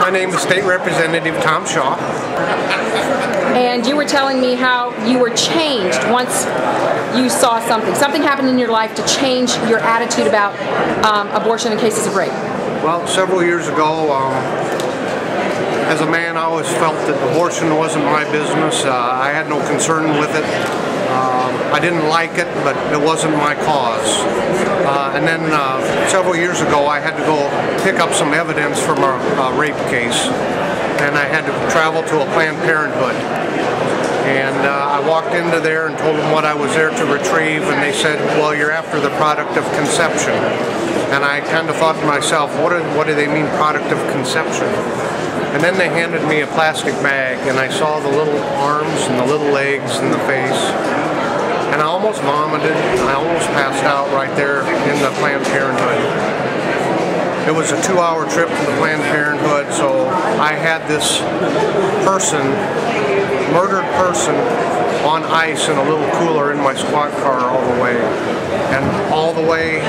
My name is State Representative Tom Shaw. And you were telling me how you were changed once you saw something. Something happened in your life to change your attitude about abortion and cases of rape. Well, several years ago, as a man, I always felt that abortion wasn't my business. I had no concern with it. I didn't like it, but it wasn't my cause. And then several years ago, I had to go pick up some evidence from a rape case, and I had to travel to a Planned Parenthood. And I walked into there and told them what I was there to retrieve, and they said, well, you're after the product of conception. And I kind of thought to myself, what do they mean, product of conception? And then they handed me a plastic bag, and I saw the little arms and the little legs and the face. And I almost vomited. I almost passed out right there in the Planned Parenthood. It was a 2-hour trip to the Planned Parenthood, so I had this person, murdered person, on ice in a little cooler in my squad car all the way. And all the way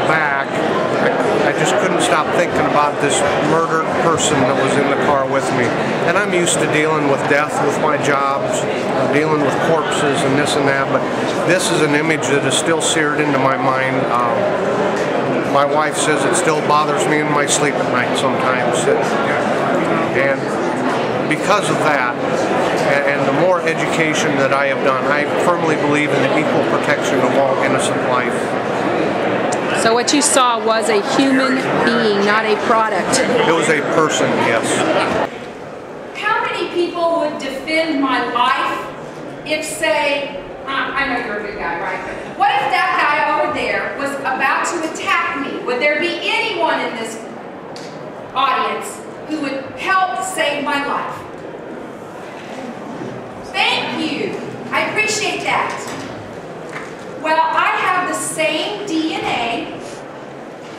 back, I just couldn't stop thinking about this murdered person that was in the car with me. And I'm used to dealing with death with my jobs, dealing with corpses and this and that, but this is an image that is still seared into my mind. My wife says it still bothers me in my sleep at night sometimes. And because of that, and the more education that I have done, I firmly believe in the equal protection of all innocent life. So what you saw was a human being, not a product. It was a person, yes. How many people would defend my life if, say, I know you're a good guy, right? What if that guy over there was about to attack me? Would there be anyone in this audience who would help save my life? Thank you. I appreciate that. Well, I have the same DNA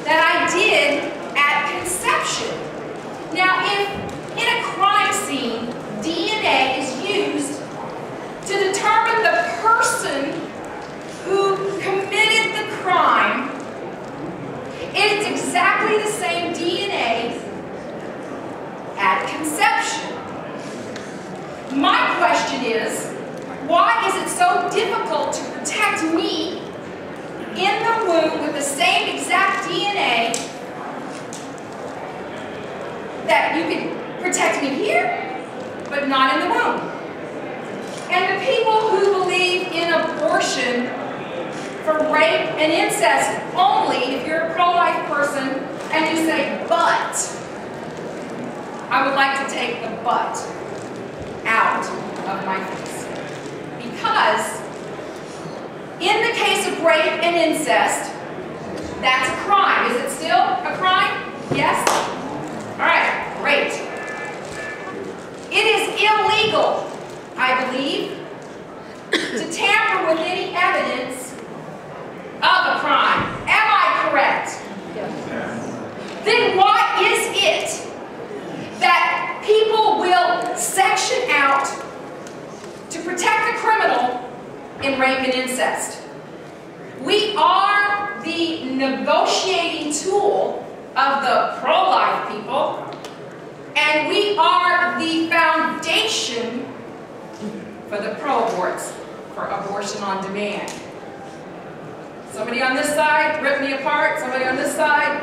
that I did at conception. Now, if in a crime scene, DNA is used to determine the person who committed the crime, it's exactly the same DNA at conception. My question is, why is it so difficult to protect me in the womb with the same exact DNA that you can protect me here, but not in the womb? And the people who believe in abortion for rape and incest only, if you're a pro-life person and you say, but, I would like to take the but out of my face. Because in the case of rape and incest, that's a crime. Is it still a crime? Yes? All right, great. It is illegal, I believe, to tamper with any evidence of a crime. Am I correct? Yes. Then why is it that people will section out to protect a criminal in rape and incest? We are the negotiating tool of the pro-life people, and we are the foundation for the pro-aborts, for abortion on demand. Somebody on this side rip me apart, somebody on this side.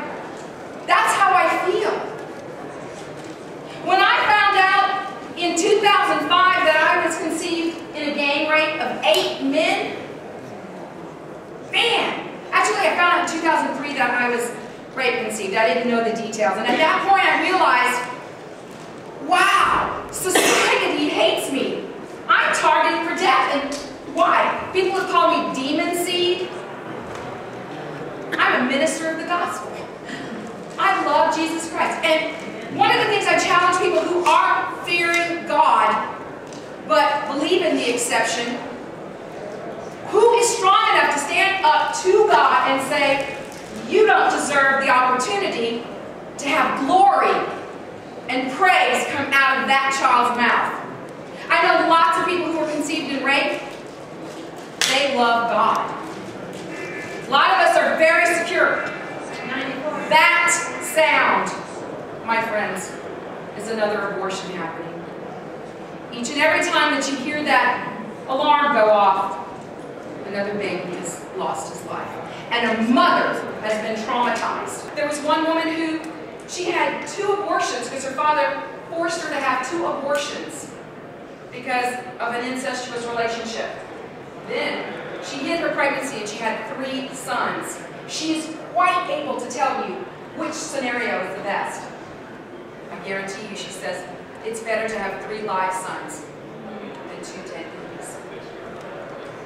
That's how I feel. When I found out in 2005 that I was conceived in a gang rape of 8 men, man, actually I found out in 2003 that I was rape conceived. I didn't know the details. And at that point I realized, wow, society hates me. I'm targeted for death. And why? People would call me demon seed. I'm a minister of the gospel. I love Jesus Christ. And one of the things I challenge people who aren't fearing God, but believe in the exception, who is strong enough to stand up to God and say, you don't deserve the opportunity to have glory and praise come out of that child's mouth. I know lots of people who are conceived in rape, they love God. A lot of us are very secure. That sound, my friends, is another abortion happening. Each and every time that you hear that alarm go off, another baby has lost his life. And a mother has been traumatized. There was one woman who, she had 2 abortions because her father forced her to have 2 abortions because of an incestuous relationship. Then she hid her pregnancy and she had 3 sons. She is quite able to tell you which scenario is the best. I guarantee you, she says, it's better to have 3 live sons than 2 dead babies.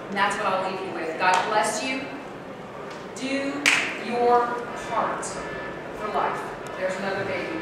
And that's what I'll leave you with. God bless you. Do your part for life. There's another baby.